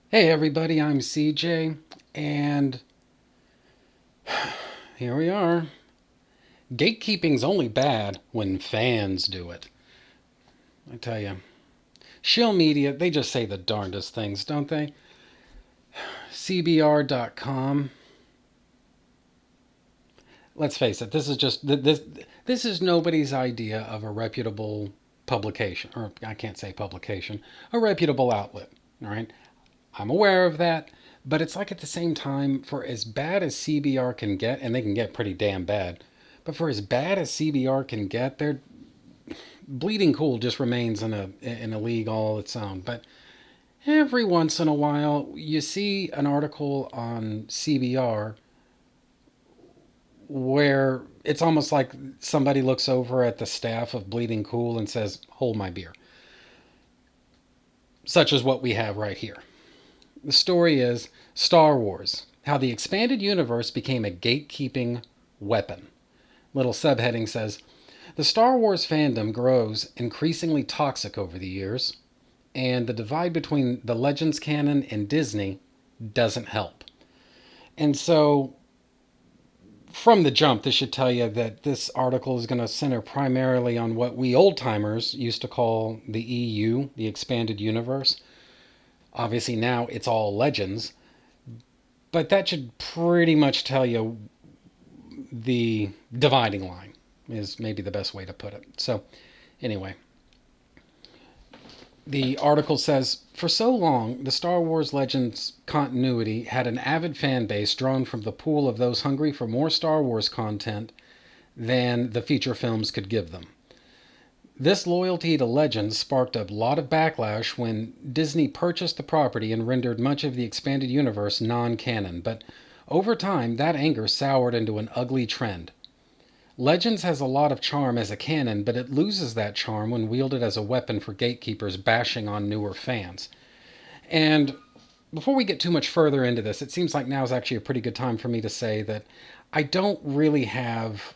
Hey everybody, I'm CJ, and here we are. Gatekeeping's only bad when fans do it. I tell you, shill media, they just say the darndest things, don't they? CBR.com. Let's face it, this is just this is nobody's idea of a reputable publication, or I can't say publication, a reputable outlet. All right, I'm aware of that, but it's like at the same time, for as bad as CBR can get, and they can get pretty damn bad, but for as bad as CBR can get, they're bleeding cool just remains in a league all its own. But every once in a while, you see an article on CBR where it's almost like somebody looks over at the staff of Bleeding Cool and says, "Hold my beer," such as what we have right here. The story is Star Wars: How the Expanded Universe Became a Gatekeeping Weapon. Little subheading says, the Star Wars fandom grows increasingly toxic over the years, and the divide between the Legends canon and Disney doesn't help. And so, from the jump, this should tell you that this article is going to center primarily on what we old timers used to call the EU, the Expanded Universe. Obviously, now it's all Legends, but that should pretty much tell you the dividing line, is maybe the best way to put it. So, anyway, the article says, for so long, the Star Wars Legends continuity had an avid fan base drawn from the pool of those hungry for more Star Wars content than the feature films could give them. This loyalty to Legends sparked a lot of backlash when Disney purchased the property and rendered much of the expanded universe non canon, but over time, that anger soured into an ugly trend. Legends has a lot of charm as a canon, but it loses that charm when wielded as a weapon for gatekeepers bashing on newer fans. And before we get too much further into this, it seems like now is actually a pretty good time for me to say that I don't really have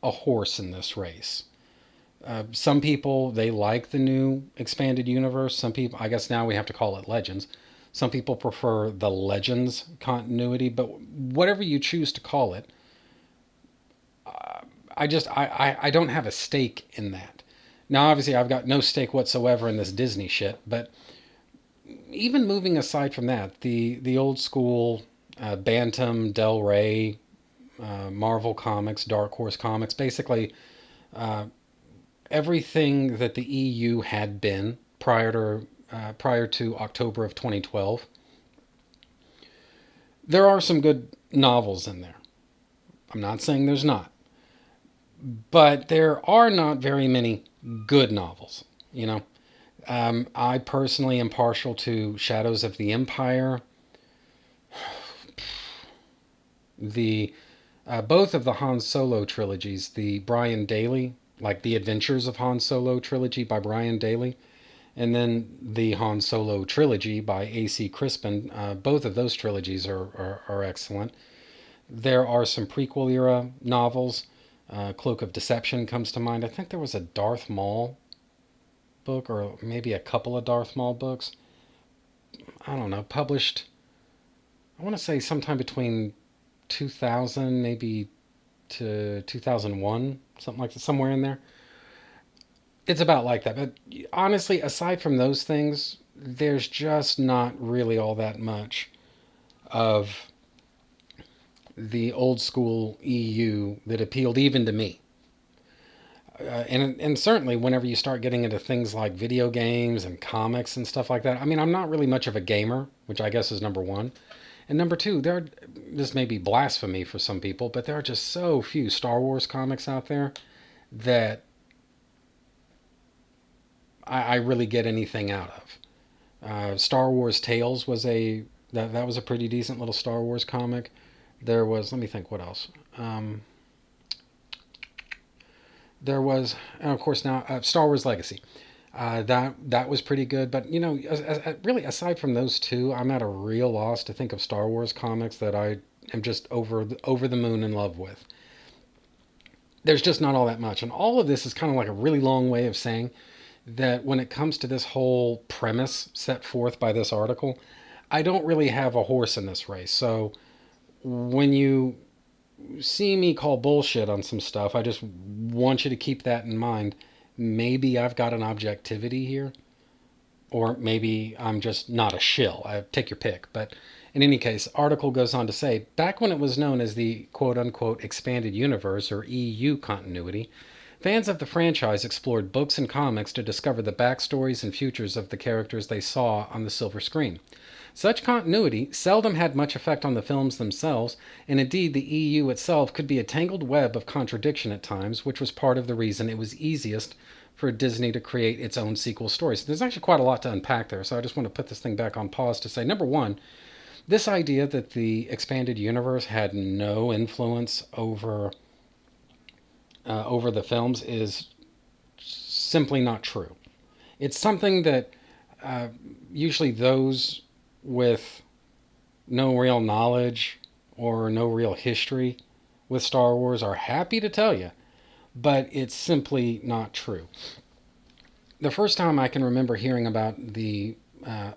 a horse in this race. Some people, they like the new expanded universe. Some people, I guess now we have to call it Legends. Some people prefer the Legends continuity, but whatever you choose to call it, I don't have a stake in that. Now, obviously, I've got no stake whatsoever in this Disney shit, but even moving aside from that, the old school Bantam, Del Rey, Marvel Comics, Dark Horse Comics, basically everything that the EU had been prior to October of 2012. There are some good novels in there. I'm not saying there's not, but there are not very many good novels. You know, I personally am partial to Shadows of the Empire, the both of the Han Solo trilogies, the Brian Daley, like the Adventures of Han Solo trilogy by Brian Daley, and then the Han Solo trilogy by A.C. Crispin. Both of those trilogies are excellent. There are some prequel era novels. Cloak of Deception comes to mind. I think there was a Darth Maul book, or maybe a couple of Darth Maul books. I don't know, published, I want to say sometime between 2000 maybe to 2001, something like that, somewhere in there. It's about like that. But honestly, aside from those things, there's just not really all that much of the old school EU that appealed even to me. And certainly whenever you start getting into things like video games and comics and stuff like that, I mean, I'm not really much of a gamer, which I guess is number one. And number two, this may be blasphemy for some people, but there are just so few Star Wars comics out there that I really get anything out of. Star Wars Tales was that was a pretty decent little Star Wars comic. There was, let me think, what else. There was, and of course now Star Wars Legacy. That was pretty good, but you know, really aside from those two, I'm at a real loss to think of Star Wars comics that I am just over the moon in love with. There's just not all that much, and all of this is kind of like a really long way of saying that when it comes to this whole premise set forth by this article, I don't really have a horse in this race. So when you see me call bullshit on some stuff, I just want you to keep that in mind. Maybe I've got an objectivity here, or maybe I'm just not a shill. I take your pick. But in any case, article goes on to say, back when it was known as the quote unquote expanded universe or EU continuity, fans of the franchise explored books and comics to discover the backstories and futures of the characters they saw on the silver screen. Such continuity seldom had much effect on the films themselves, and indeed the EU itself could be a tangled web of contradiction at times, which was part of the reason it was easiest for Disney to create its own sequel stories. There's actually quite a lot to unpack there, so I just want to put this thing back on pause to say, number one, this idea that the expanded universe had no influence over the films is simply not true. It's something that uh, usually those with no real knowledge or no real history with Star Wars are happy to tell you, but it's simply not true. The first time I can remember hearing about the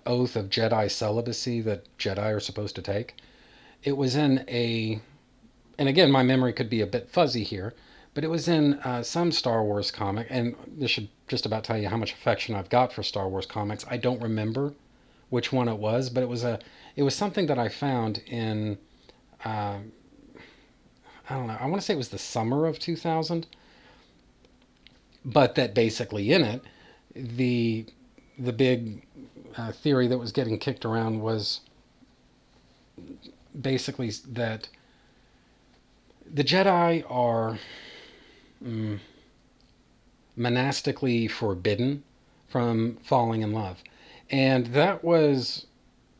oath of Jedi celibacy that Jedi are supposed to take, it was in a, and again, my memory could be a bit fuzzy here, but it was in some Star Wars comic, and this should just about tell you how much affection I've got for Star Wars comics. I don't remember which one it was, but it was something that I found in uh, I don't know. I want to say it was the summer of 2000, but that basically in it, the the big theory that was getting kicked around was basically that the Jedi are mm, monastically forbidden from falling in love, and that was,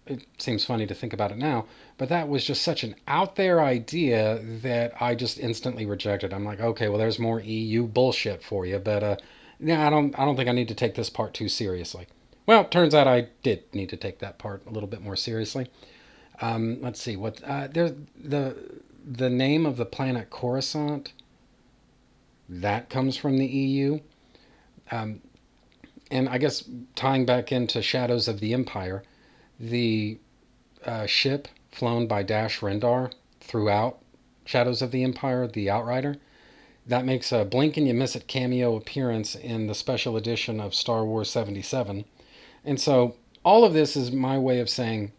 it seems funny to think about it now, but that was just such an out there idea that I just instantly rejected. I'm like, okay, well, there's more EU bullshit for you, but yeah, I don't think I need to take this part too seriously. Well, it turns out I did need to take that part a little bit more seriously. Let's see what there's the name of the planet Coruscant that comes from the EU, um, and I guess tying back into Shadows of the Empire, the ship flown by Dash Rendar throughout Shadows of the Empire, the Outrider, that makes a blink and you miss it cameo appearance in the special edition of Star Wars 77. And so all of this is my way of saying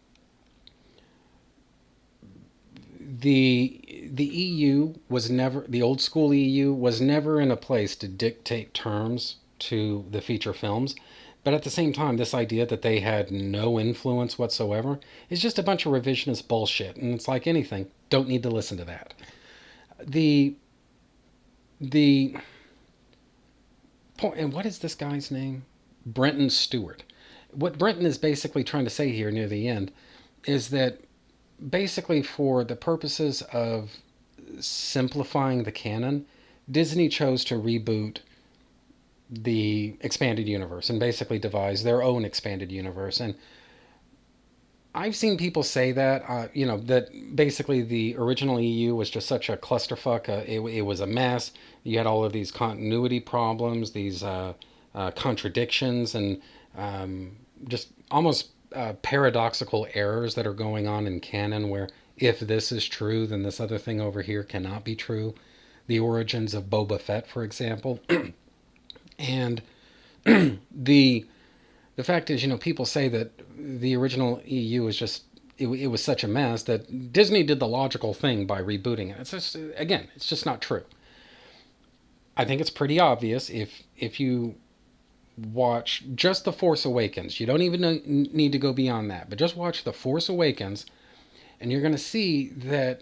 the EU was never, the old school EU was never in a place to dictate terms to the feature films. But at the same time, this idea that they had no influence whatsoever is just a bunch of revisionist bullshit. And it's like anything, don't need to listen to that. The the point, and what is this guy's name? Brenton Stewart. What Brenton is basically trying to say here near the end is that basically for the purposes of simplifying the canon, Disney chose to reboot the expanded universe and basically devise their own expanded universe. And I've seen people say that, that basically the original EU was just such a clusterfuck. It was a mess. You had all of these continuity problems, these contradictions, and just almost paradoxical errors that are going on in canon where if this is true, then this other thing over here cannot be true. The origins of Boba Fett, for example. And the the fact is, people say that the original EU is just it was such a mess that Disney did the logical thing by rebooting it. It's just, again, it's just not true. I think it's pretty obvious if you watch just The Force Awakens. You don't even need to go beyond that, but just watch The Force Awakens, and you're going to see that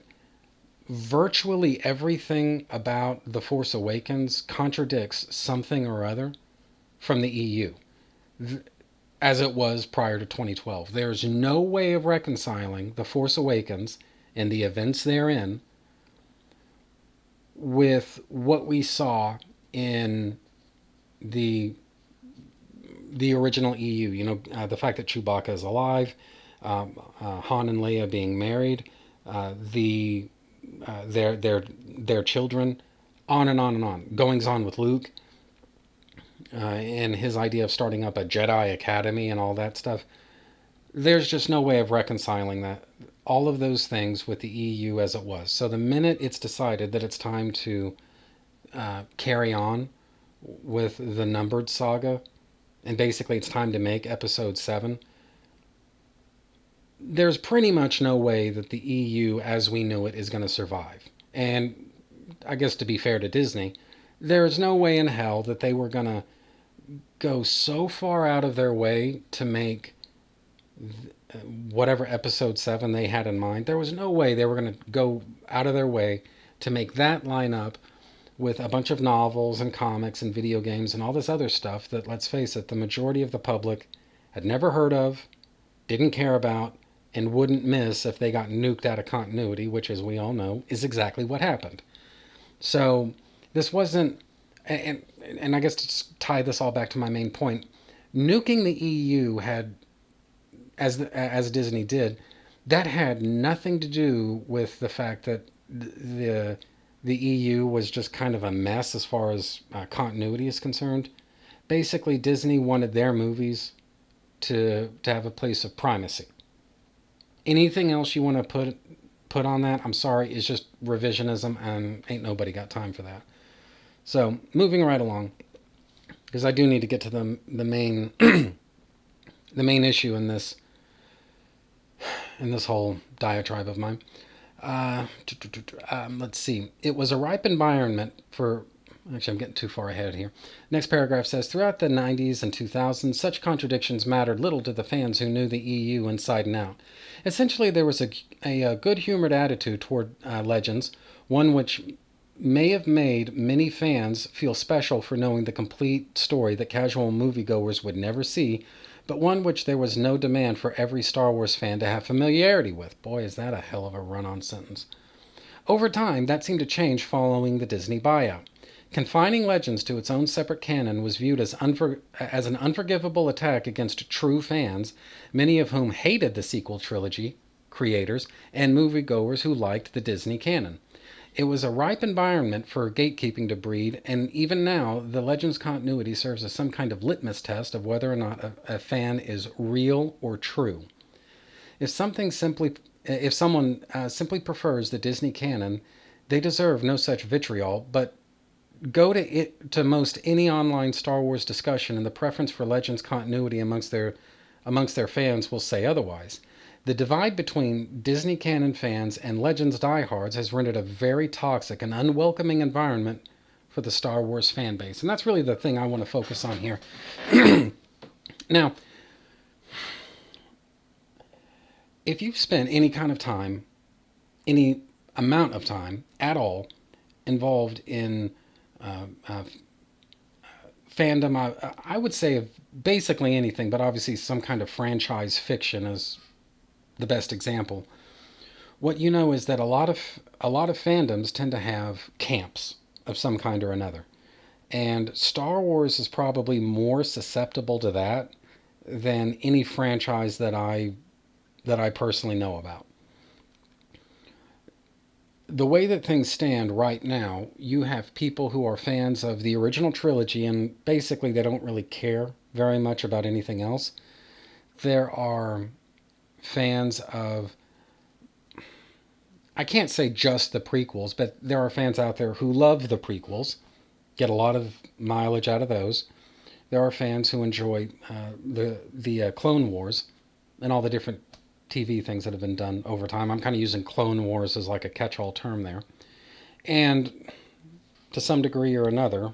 virtually everything about The Force Awakens contradicts something or other from the EU as it was prior to 2012. There's no way of reconciling The Force Awakens and the events therein with what we saw in the the original EU. The fact that Chewbacca is alive, Han and Leia being married, the their children, on and on and on. Goings on with Luke, and his idea of starting up a Jedi Academy and all that stuff. there's just no way of reconciling that all of those things with the EU as it was. So the minute it's decided that it's time to carry on with the numbered saga, and basically it's time to make episode 7, there's pretty much no way that the EU as we knew it is going to survive. And I guess to be fair to Disney, there's no way in hell that they were going to go so far out of their way to make whatever episode 7 they had in mind. There was no way they were going to go out of their way to make that line up with a bunch of novels and comics and video games and all this other stuff that, let's face it, the majority of the public had never heard of, didn't care about, and wouldn't miss if they got nuked out of continuity, which, as we all know, is exactly what happened. So this wasn't, and I guess to tie this all back to my main point, nuking the EU had, as Disney did, that had nothing to do with the fact that the EU was just kind of a mess as far as continuity is concerned. Basically, Disney wanted their movies to have a place of primacy. Anything else you want to put on that, I'm sorry, is just revisionism, and ain't nobody got time for that. So moving right along, because I do need to get to the main the main issue in this whole diatribe of mine. Let's see. It was a ripe environment for. Actually, I'm getting too far ahead here. Next paragraph says, throughout the 90s and 2000s, such contradictions mattered little to the fans who knew the EU inside and out. Essentially, there was a good-humored attitude toward Legends, one which may have made many fans feel special for knowing the complete story that casual moviegoers would never see, but one which there was no demand for every Star Wars fan to have familiarity with. Boy, is that a hell of a run-on sentence. Over time, that seemed to change following the Disney buyout. Confining Legends to its own separate canon was viewed as an unforgivable attack against true fans, many of whom hated the sequel trilogy, creators, and moviegoers who liked the Disney canon. It was a ripe environment for gatekeeping to breed, and even now, the Legends continuity serves as some kind of litmus test of whether or not a fan is real or true. If someone simply prefers the Disney canon, they deserve no such vitriol, but go to most any online Star Wars discussion, and the preference for Legends continuity amongst their fans will say otherwise. The divide between Disney canon fans and Legends diehards has rendered a very toxic and unwelcoming environment for the Star Wars fan base. And that's really the thing I want to focus on here. Now, if you've spent any kind of time, any amount of time at all, involved in fandom, I would say of basically anything, but obviously some kind of franchise fiction is the best example. What you know is that a lot of fandoms tend to have camps of some kind or another, and Star Wars is probably more susceptible to that than any franchise that I personally know about. The way that things stand right now, you have people who are fans of the original trilogy, and basically they don't really care very much about anything else. There are fans of, I can't say just the prequels, but there are fans out there who love the prequels, get a lot of mileage out of those. There are fans who enjoy the Clone Wars and all the different TV things that have been done over time. I'm kind of using Clone Wars as like a catch-all term there. And to some degree or another,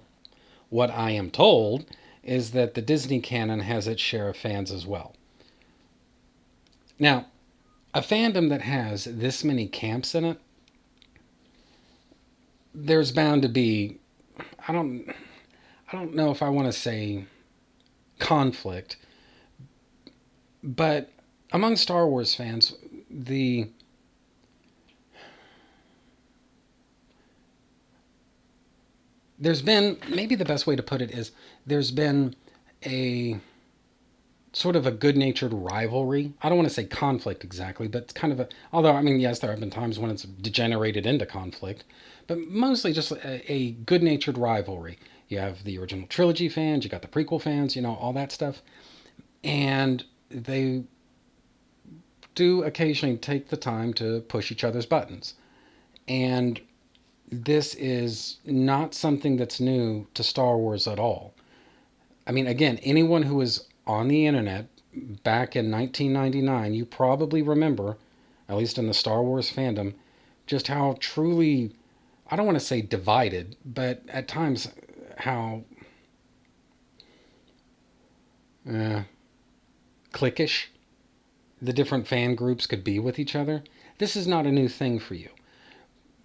what I am told is that the Disney canon has its share of fans as well. Now, a fandom that has this many camps in it, there's bound to be, I don't know if I want to say conflict, but among Star Wars fans, there's been, maybe the best way to put it is, there's been a sort of a good-natured rivalry. I don't want to say conflict exactly, but it's kind of although, I mean, yes, there have been times when it's degenerated into conflict, but mostly just a good-natured rivalry. You have the original trilogy fans, you got the prequel fans, all that stuff. And they do occasionally take the time to push each other's buttons. And this is not something that's new to Star Wars at all. I mean, again, anyone who was on the internet back in 1999, you probably remember, at least in the Star Wars fandom, just how truly, I don't want to say divided, but at times how uh, cliquish the different fan groups could be with each other. This is not a new thing for you.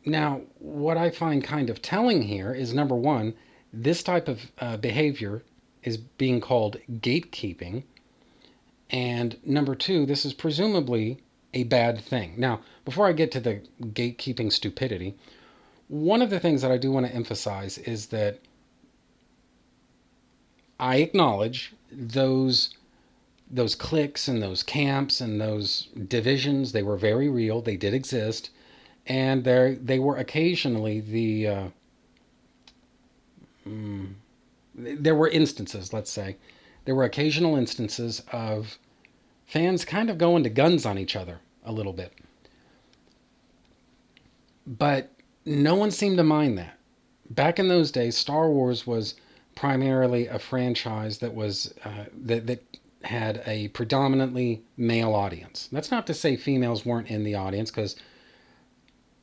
Now, what I find kind of telling here is number one, this type of behavior is being called gatekeeping. And number two, this is presumably a bad thing. Now, before I get to the gatekeeping stupidity, one of the things that I do want to emphasize is that I acknowledge those cliques and those camps and those divisions. They were very real. They did exist, and they were occasionally there were instances. Let's say there were occasional instances of fans kind of going to guns on each other a little bit, but no one seemed to mind that. Back in those days, Star Wars was primarily a franchise that was that had a predominantly male audience. That's not to say females weren't in the audience, because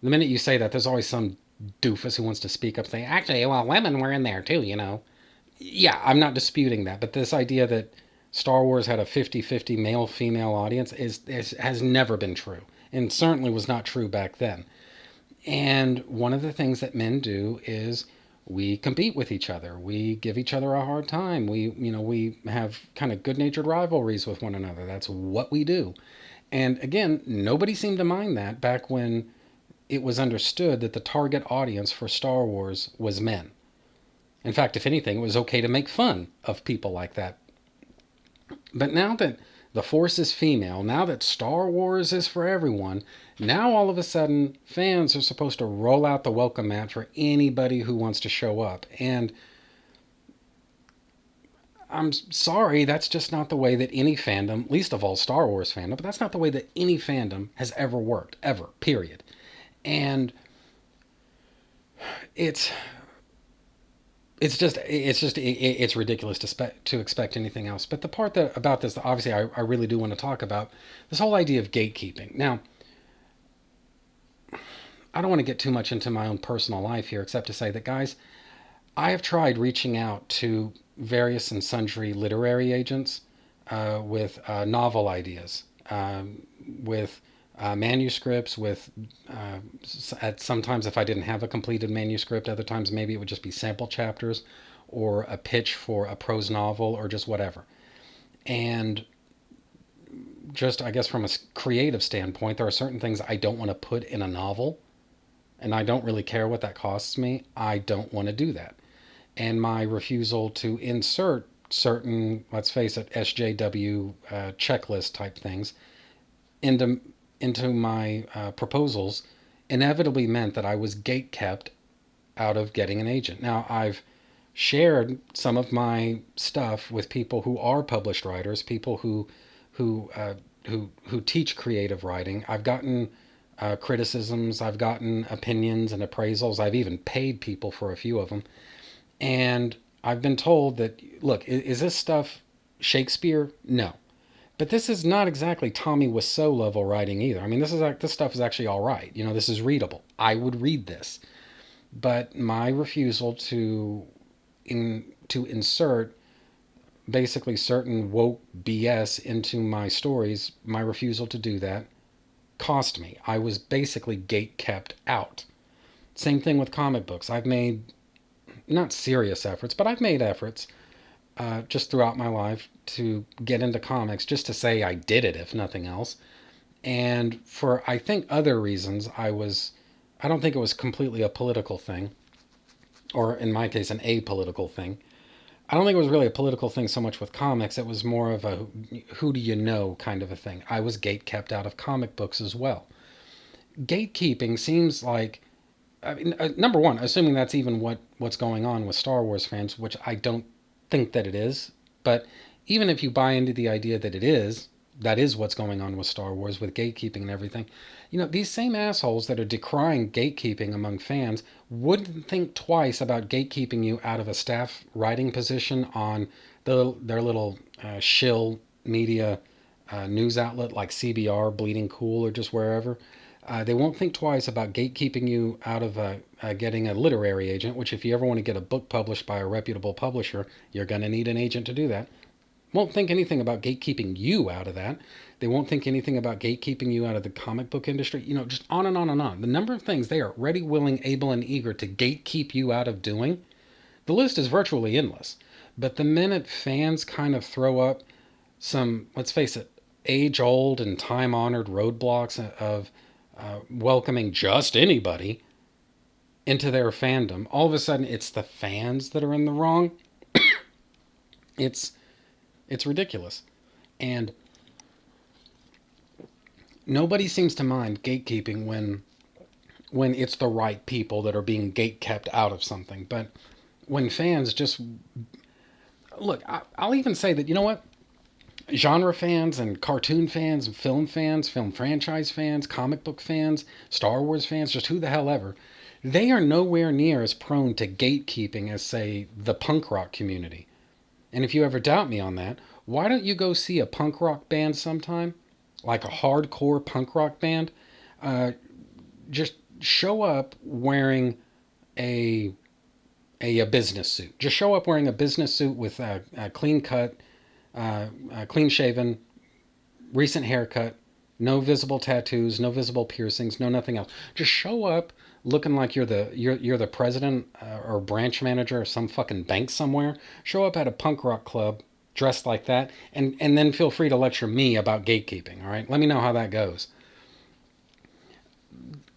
the minute you say that, there's always some doofus who wants to speak up saying, actually, well, women were in there too. Yeah, I'm not disputing that, but this idea that Star Wars had a 50-50 male-female audience has never been true, and certainly was not true back then. And one of the things that men do is we compete with each other. We give each other a hard time. We have kind of good-natured rivalries with one another. That's what we do. And again, nobody seemed to mind that back when it was understood that the target audience for Star Wars was men. In fact, if anything, it was okay to make fun of people like that. But now that the Force is female, now that Star Wars is for everyone, now all of a sudden fans are supposed to roll out the welcome mat for anybody who wants to show up. And I'm sorry, that's just not the way that any fandom, least of all Star Wars fandom, but that's not the way that any fandom has ever worked, ever, period. And it's it's ridiculous to expect anything else. But the part that about this, obviously, I really do want to talk about this whole idea of gatekeeping. Now, I don't want to get too much into my own personal life here, except to say that, guys, I have tried reaching out to various and sundry literary agents with novel ideas, with manuscripts, with sometimes if I didn't have a completed manuscript, other times maybe it would just be sample chapters or a pitch for a prose novel or just whatever. And just, I guess, from a creative standpoint, there are certain things I don't want to put in a novel, and I don't really care what that costs me. I don't want to do that. And my refusal to insert certain, let's face it, SJW checklist type things into my proposals inevitably meant that I was gate kept out of getting an agent. Now, I've shared some of my stuff with people who are published writers, people who who teach creative writing. I've gotten criticisms, I've gotten opinions and appraisals. I've even paid people for a few of them, and I've been told that, look, is this stuff Shakespeare? No. But this is not exactly Tommy Wiseau level writing either. I mean, this stuff is actually all right. This is readable. I would read this. But my refusal to insert basically certain woke BS into my stories, my refusal to do that cost me. I was basically gate kept out. Same thing with comic books. I've made not serious efforts, but I've made efforts just throughout my life to get into comics, just to say I did it, if nothing else. And for, I think, other reasons, I don't think it was completely a political thing, or in my case, an apolitical thing. I don't think it was really a political thing so much with comics. It was more of a who do you know kind of a thing. I was gate kept out of comic books as well. Gatekeeping seems like, I mean, number one, assuming that's even what's going on with Star Wars fans, which I don't think that it is. But even if you buy into the idea that it is, that is what's going on with Star Wars, with gatekeeping and everything. These same assholes that are decrying gatekeeping among fans wouldn't think twice about gatekeeping you out of a staff writing position on their little shill media news outlet like CBR, Bleeding Cool, or just wherever. They won't think twice about gatekeeping you out of getting a literary agent, which, if you ever want to get a book published by a reputable publisher, you're going to need an agent to do that. Won't think anything about gatekeeping you out of that. They won't think anything about gatekeeping you out of the comic book industry. Just on and on and on. The number of things they are ready, willing, able, and eager to gatekeep you out of doing, the list is virtually endless. But the minute fans kind of throw up some, let's face it, age old and time honored roadblocks of welcoming just anybody into their fandom, all of a sudden it's the fans that are in the wrong. It's ridiculous. And nobody seems to mind gatekeeping when it's the right people that are being gate kept out of something. But when fans just look, I'll even say that, you know what? Genre fans and cartoon fans and film franchise fans, comic book fans, Star Wars fans, just who the hell ever, they are nowhere near as prone to gatekeeping as, say, the punk rock community. And if you ever doubt me on that, why don't you go see a punk rock band sometime? Like a hardcore punk rock band? Just show up wearing a, a business suit. Just show up wearing a business suit with a clean cut, clean shaven, recent haircut, no visible tattoos, no visible piercings, no nothing else. Just show up looking like you're the president or branch manager of some fucking bank somewhere. Show up at a punk rock club dressed like that, and then feel free to lecture me about gatekeeping. All right, let me know how that goes.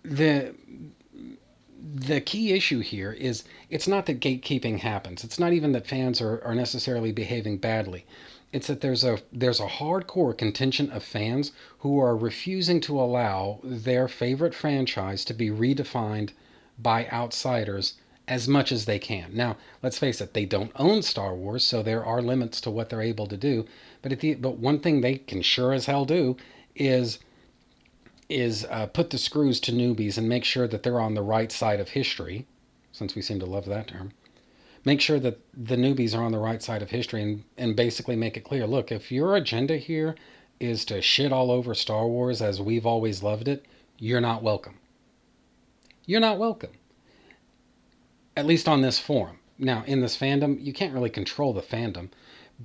The the key issue here is it's not that gatekeeping happens. It's not even that fans are necessarily behaving badly. It's that there's a hardcore contingent of fans who are refusing to allow their favorite franchise to be redefined by outsiders as much as they can. Now, let's face it, they don't own Star Wars, so there are limits to what they're able to do. But one thing they can sure as hell do is put the screws to newbies and make sure that they're on the right side of history, since we seem to love that term. Make sure that the newbies are on the right side of history and basically make it clear, look, if your agenda here is to shit all over Star Wars as we've always loved it, you're not welcome. You're not welcome. At least on this forum. Now, in this fandom, you can't really control the fandom,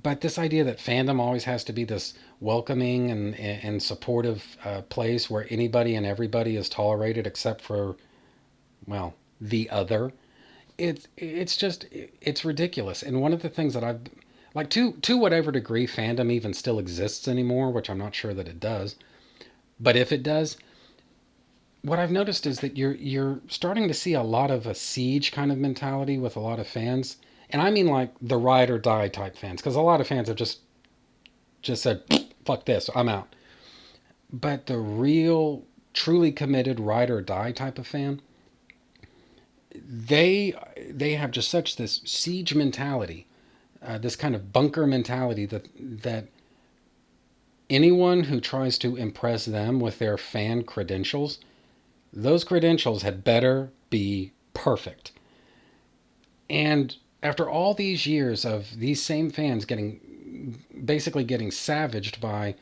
but this idea that fandom always has to be this welcoming and supportive place where anybody and everybody is tolerated except for, well, the other, it's ridiculous. And one of the things that I've like to whatever degree fandom even still exists anymore, which I'm not sure that it does, but if it does, what I've noticed is that you're starting to see a lot of a siege kind of mentality with a lot of fans, and I mean like the ride or die type fans, because a lot of fans have just said, "Fuck this, I'm out." But the real, truly committed ride or die type of fan, they have just such this siege mentality, this kind of bunker mentality that anyone who tries to impress them with their fan credentials, those credentials had better be perfect. And after all these years of these same fans basically getting savaged by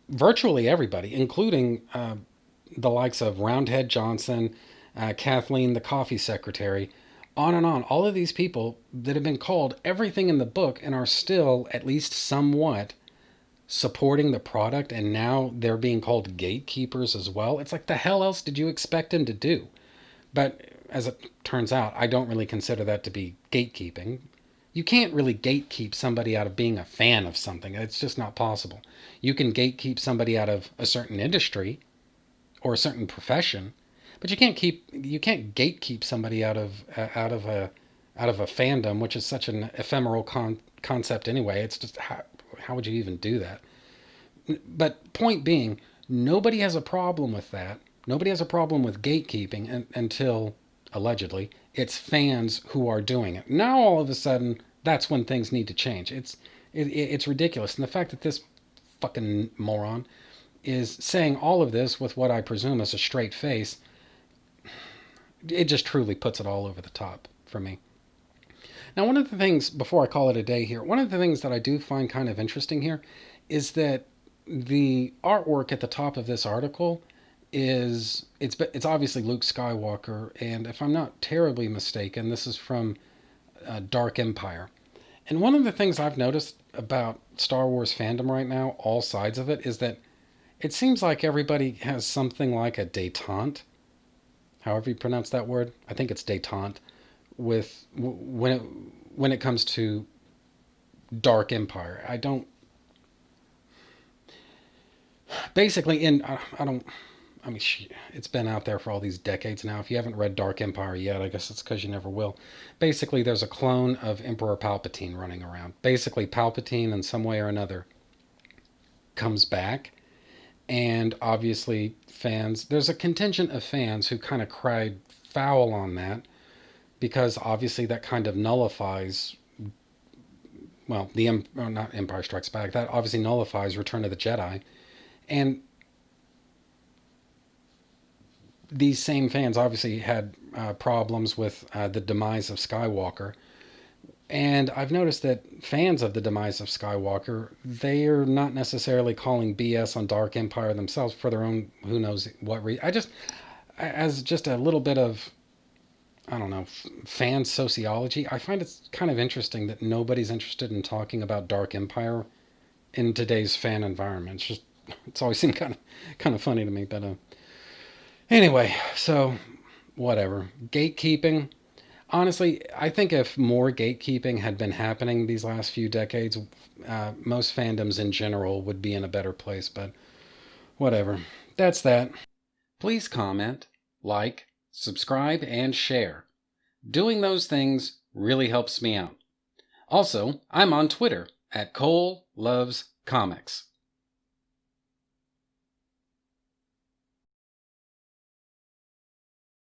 virtually everybody, including the likes of Roundhead Johnson, Kathleen, the coffee secretary, on and on. All of these people that have been called everything in the book and are still, at least somewhat, supporting the product, and now they're being called gatekeepers as well. It's like, the hell else did you expect them to do? But as it turns out, I don't really consider that to be gatekeeping. You can't really gatekeep somebody out of being a fan of something. It's just not possible. You can gatekeep somebody out of a certain industry or a certain profession, but you can't gatekeep somebody out of a fandom, which is such an ephemeral concept anyway. It's just how would you even do that? But point being, nobody has a problem with that. Nobody has a problem with gatekeeping until, allegedly, it's fans who are doing it. Now all of a sudden, that's when things need to change. It's ridiculous. And the fact that this fucking moron, is saying all of this with what I presume is a straight face. It just truly puts it all over the top for me. Now, one of the things, before I call it a day here, one of the things that I do find kind of interesting here is that the artwork at the top of this article is it's obviously Luke Skywalker, and if I'm not terribly mistaken, this is from Dark Empire. And one of the things I've noticed about Star Wars fandom right now, all sides of it, is that it seems like everybody has something like a détente, however you pronounce that word. I think it's détente with when it comes to Dark Empire. I don't basically in I don't. I mean, it's been out there for all these decades now. If you haven't read Dark Empire yet, I guess it's because you never will. Basically, there's a clone of Emperor Palpatine running around. Basically, Palpatine, in some way or another, comes back. And obviously, there's a contingent of fans who kind of cried foul on that because obviously that kind of nullifies, well, not Empire Strikes Back, that obviously nullifies Return of the Jedi. And these same fans obviously had problems with the demise of Skywalker. And I've noticed that fans of the demise of Skywalker, they are not necessarily calling BS on Dark Empire themselves for their own who knows what reason. As just a little bit of, I don't know, fan sociology, I find it's kind of interesting that nobody's interested in talking about Dark Empire in today's fan environment. It's always seemed kind of funny to me, but anyway, so whatever. Gatekeeping. Honestly, I think if more gatekeeping had been happening these last few decades, most fandoms in general would be in a better place, but whatever. That's that. Please comment, like, subscribe, and share. Doing those things really helps me out. Also, I'm on Twitter at Cole Loves Comics.